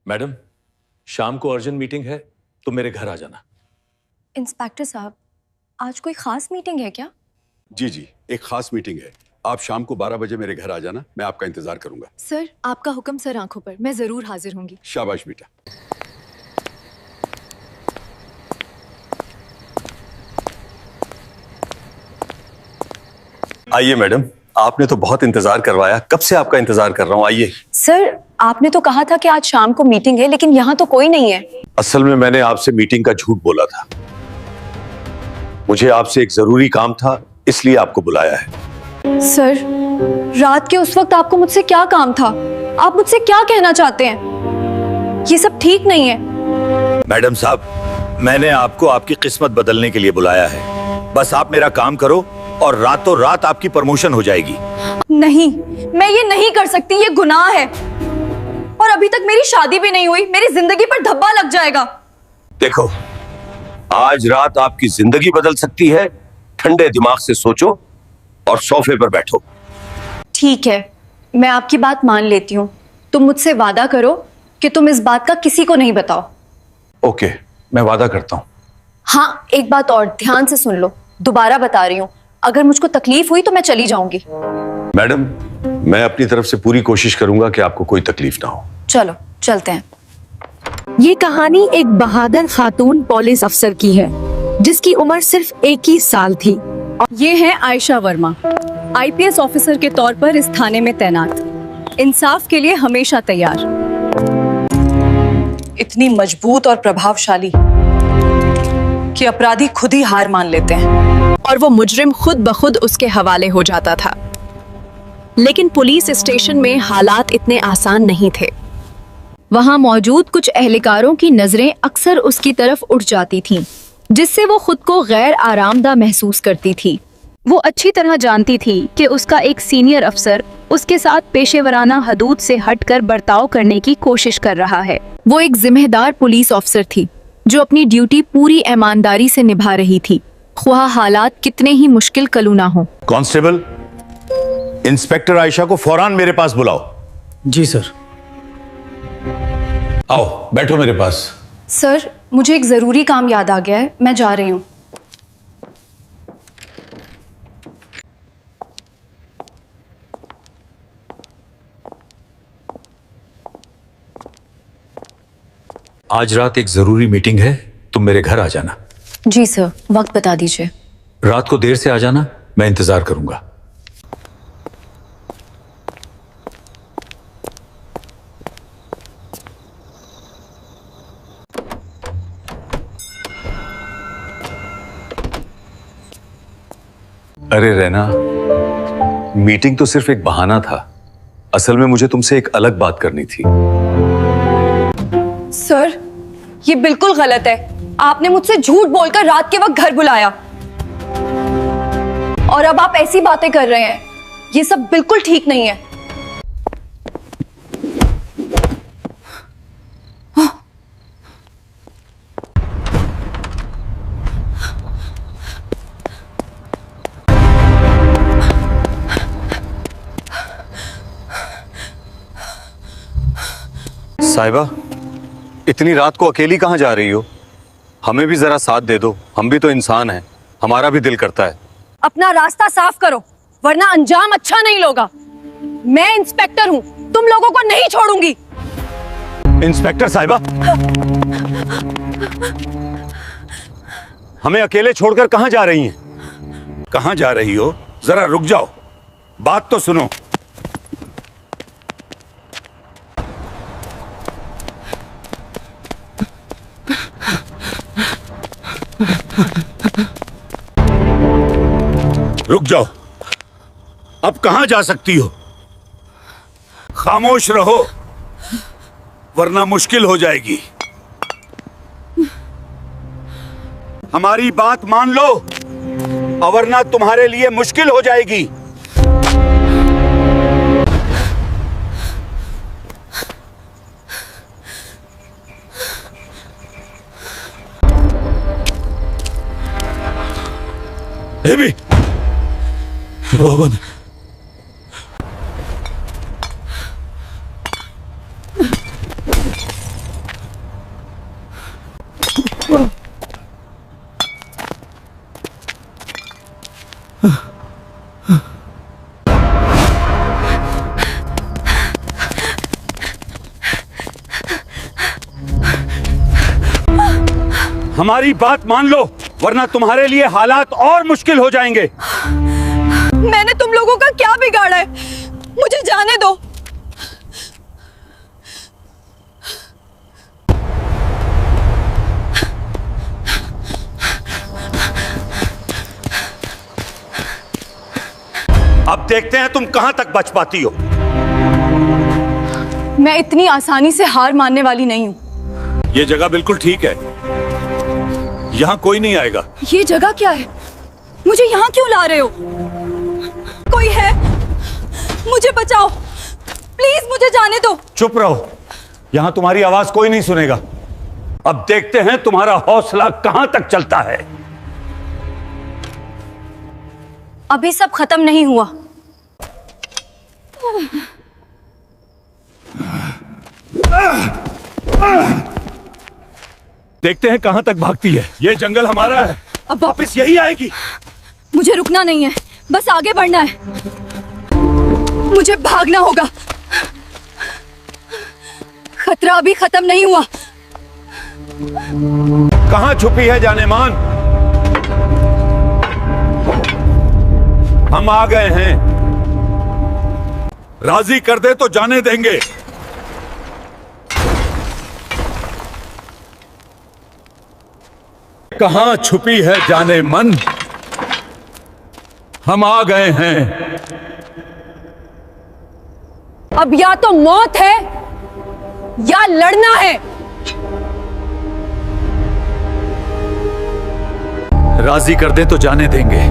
Madam, शाम को urgent meeting है तो मेरे घर आ जाना। इंस्पेक्टर साहब, आज कोई खास मीटिंग है क्या? जी जी, एक खास मीटिंग है। आप शाम को 12 बजे मेरे घर आ जाना, मैं आपका इंतजार करूंगा। सर, आपका हुक्म सर आंखों पर, मैं जरूर हाजिर होंगी। शाबाश बेटा। आइए मैडम, आपने तो बहुत इंतजार करवाया। कब से आपका इंतजार कर रहा हूँ, आइए। सर, आपने तो कहा था कि आज शाम को मीटिंग है, लेकिन यहाँ तो कोई नहीं है। असल में मैंने आपसे मीटिंग का झूठ बोला था। मुझे आपसे एक जरूरी काम था, इसलिए आपको बुलाया है। सर, रात के उस वक्त आपको मुझसे क्या काम था? आप मुझसे क्या कहना चाहते हैं? ये सब ठीक नहीं है। मैडम साहब, मैंने आपको आपकी किस्मत बदलने के लिए बुलाया है। बस आप मेरा काम करो और रातों रात आपकी प्रमोशन हो जाएगी। नहीं, मैं ये नहीं कर सकती, ये गुनाह है। और अभी तक मेरी शादी भी नहीं हुई, मेरी जिंदगी पर धब्बा लग जाएगा। देखो, आज रात आपकी जिंदगी बदल सकती है। ठंडे दिमाग से सोचो और सोफे पर बैठो। ठीक है, मैं आपकी बात मान लेती हूँ। तुम मुझसे वादा करो कि तुम इस बात का किसी को नहीं बताओ। ओके, मैं वादा करता हूँ। हाँ, एक बात और ध्यान से सुन लो, दोबारा बता रही हूँ। अगर मुझको तकलीफ हुई तो मैं चली जाऊंगी। मैडम, मैं अपनी तरफ से पूरी कोशिश करूंगा कि आपको कोई तकलीफ ना हो। चलो चलते हैं। ये कहानी एक बहादुर खातून पुलिस अफसर की है, जिसकी उम्र सिर्फ 21 साल थी। ये है आयशा वर्मा, आईपीएस ऑफिसर के तौर पर इस थाने में तैनात, इंसाफ के लिए हमेशा तैयार। इतनी मजबूत और प्रभावशाली कि अपराधी खुद ही हार मान लेते हैं और वो मुजरिम खुद ब खुद उसके हवाले हो जाता था। लेकिन पुलिस स्टेशन में हालात इतने आसान नहीं थे। वहाँ मौजूद कुछ एहलकारों की नजरें अक्सर उसकी तरफ उठ जाती थीं, जिससे वो खुद को गैर आरामदा महसूस करती थी। वो अच्छी तरह जानती थी कि उसका एक सीनियर अफसर उसके साथ पेशेवराना हदूद से हटकर बर्ताव करने की कोशिश कर रहा है। वो एक जिम्मेदार पुलिस अफसर थी जो अपनी ड्यूटी पूरी ईमानदारी से निभा रही थी, ख्वाह हालात कितने ही मुश्किल क्यों ना हो। कांस्टेबल, इंस्पेक्टर आयशा को फौरन मेरे पास बुलाओ। जी सर। आओ, बैठो मेरे पास। सर, मुझे एक जरूरी काम याद आ गया है, मैं जा रही हूँ। आज रात एक जरूरी मीटिंग है, तुम मेरे घर आ जाना। जी सर, वक्त बता दीजिए। रात को देर से आ जाना, मैं इंतजार करूंगा। अरे रहना, मीटिंग तो सिर्फ एक बहाना था। असल में मुझे तुमसे एक अलग बात करनी थी। सर, ये बिल्कुल गलत है। आपने मुझसे झूठ बोलकर रात के वक्त घर बुलाया और अब आप ऐसी बातें कर रहे हैं। ये सब बिल्कुल ठीक नहीं है। साहिबा, इतनी रात को अकेली कहाँ जा रही हो? हमें भी जरा साथ दे दो, हम भी तो इंसान हैं, हमारा भी दिल करता है। अपना रास्ता साफ करो, वरना अंजाम अच्छा नहीं होगा। मैं इंस्पेक्टर हूँ, तुम लोगों को नहीं छोड़ूंगी। इंस्पेक्टर साहिबा, हमें अकेले छोड़कर कहाँ जा रही हैं? कहाँ जा रही हो? जरा रुक जाओ, बात तो सुनो। रुक जाओ, अब कहां जा सकती हो? खामोश रहो, वरना मुश्किल हो जाएगी। हमारी बात मान लो, वरना तुम्हारे लिए मुश्किल हो जाएगी। बेबी, रोहन, हमारी बात मान लो, वरना तुम्हारे लिए हालात और मुश्किल हो जाएंगे। मैंने तुम लोगों का क्या बिगाड़ा है? मुझे जाने दो। अब देखते हैं तुम कहां तक बच पाती हो। मैं इतनी आसानी से हार मानने वाली नहीं हूं। ये जगह बिल्कुल ठीक है, यहां कोई नहीं आएगा। ये जगह क्या है? मुझे यहाँ क्यों ला रहे हो? कोई है? मुझे बचाओ प्लीज, मुझे जाने दो। चुप रहो, यहां तुम्हारी आवाज कोई नहीं सुनेगा। अब देखते हैं तुम्हारा हौसला कहां तक चलता है। अभी सब खत्म नहीं हुआ। देखते हैं कहां तक भागती है। ये जंगल हमारा है, अब वापस यही आएगी। मुझे रुकना नहीं है, बस आगे बढ़ना है। मुझे भागना होगा। खतरा अभी खत्म नहीं हुआ। कहां छुपी है जाने मान? हम आ गए हैं, राजी कर दे तो जाने देंगे। कहां छुपी है जाने मन? हम आ गए हैं। अब या तो मौत है या लड़ना है। राजी कर दे तो जाने देंगे।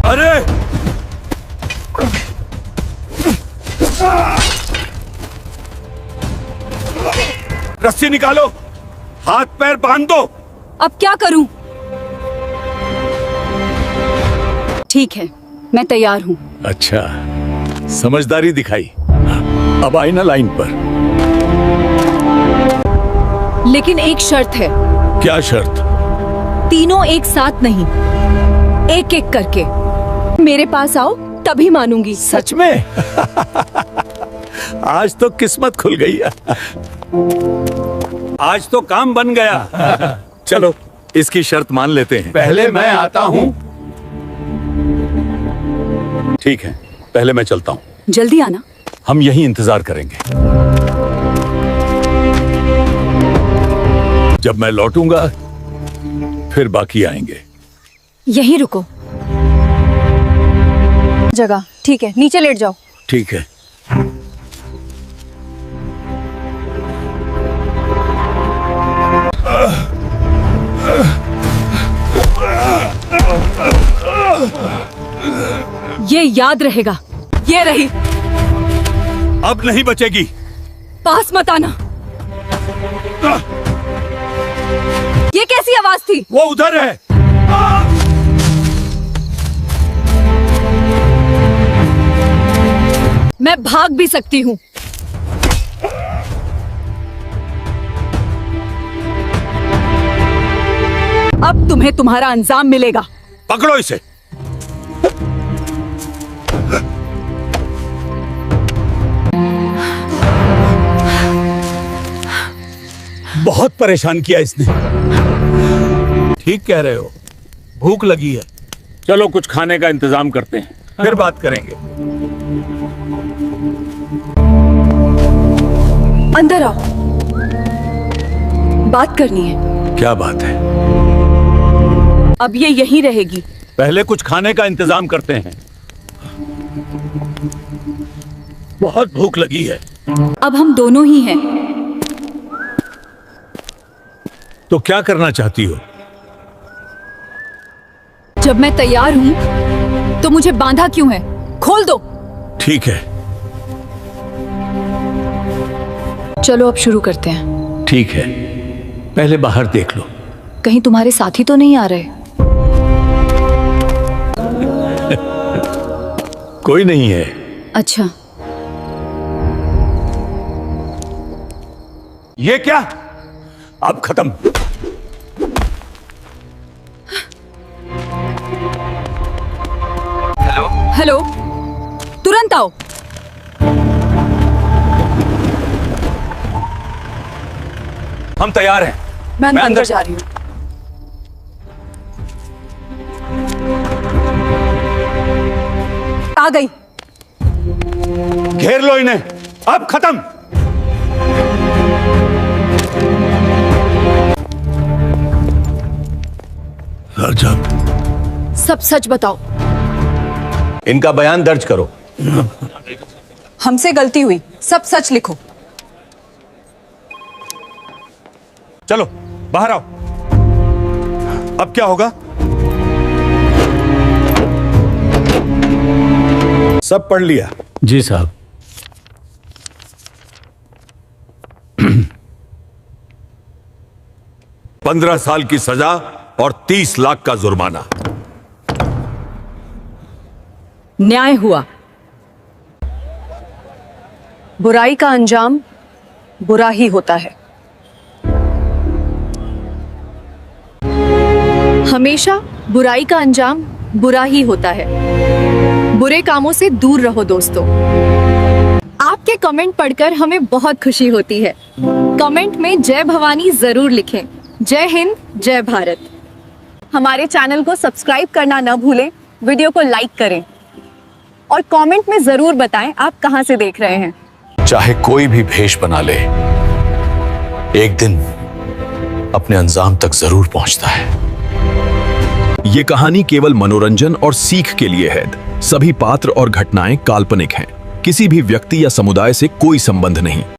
अरे रस्सी निकालो, हाथ पैर बांध दो। अब क्या करूं? ठीक है, मैं तैयार हूं। अच्छा, समझदारी दिखाई। अब आई ना लाइन पर। लेकिन एक शर्त है। क्या शर्त? तीनों एक साथ नहीं, एक एक करके। मेरे पास आओ तभी मानूंगी। सच में? आज तो किस्मत खुल गई। आज तो काम बन गया। चलो इसकी शर्त मान लेते हैं। पहले मैं आता हूं। ठीक है, पहले मैं चलता हूं। जल्दी आना। हम यहीं इंतजार करेंगे। जब मैं लौटूंगा फिर बाकी आएंगे। यहीं रुको। जगह ठीक है, नीचे लेट जाओ। ठीक है। ये याद रहेगा। ये रही। अब नहीं बचेगी। पास मत आना। ये कैसी आवाज थी? वो उधर है। मैं भाग भी सकती हूँ। अब तुम्हें तुम्हारा अंजाम मिलेगा। पकड़ो इसे। बहुत परेशान किया इसने। ठीक कह रहे हो, भूख लगी है। चलो कुछ खाने का इंतजाम करते हैं, फिर बात करेंगे। अंदर आओ, बात करनी है। क्या बात है? अब ये यहीं रहेगी। पहले कुछ खाने का इंतजाम करते हैं, बहुत भूख लगी है। अब हम दोनों ही हैं। तो क्या करना चाहती हो? जब मैं तैयार हूँ तो मुझे बांधा क्यों है? खोल दो। ठीक है। चलो अब शुरू करते हैं। ठीक है, पहले बाहर देख लो। कहीं तुम्हारे साथी तो नहीं आ रहे? कोई नहीं है। अच्छा, ये क्या? अब खत्म। हेलो, तुरंत आओ। हम तैयार हैं। मैं अंदर जा रही हूँ। आ गई। घेर लो इन्हें, अब खत्म। रजब, सब सच बताओ। इनका बयान दर्ज करो। हमसे गलती हुई, सब सच लिखो। चलो बाहर आओ। अब क्या होगा? सब पढ़ लिया? जी साहब। 15 साल की सजा और 30 लाख का जुर्माना। न्याय हुआ। बुराई का अंजाम बुरा ही होता है। हमेशा बुराई का अंजाम बुरा ही होता है। बुरे कामों से दूर रहो दोस्तों। आपके कमेंट पढ़कर हमें बहुत खुशी होती है। कमेंट में जय भवानी जरूर लिखें। जय हिंद, जय भारत। हमारे चैनल को सब्सक्राइब करना न भूलें, वीडियो को लाइक करें और कमेंट में जरूर बताएं आप कहां से देख रहे हैं। चाहे कोई भी भेष बना ले, एक दिन अपने अंजाम तक जरूर पहुंचता है। ये कहानी केवल मनोरंजन और सीख के लिए है। सभी पात्र और घटनाएं काल्पनिक हैं। किसी भी व्यक्ति या समुदाय से कोई संबंध नहीं।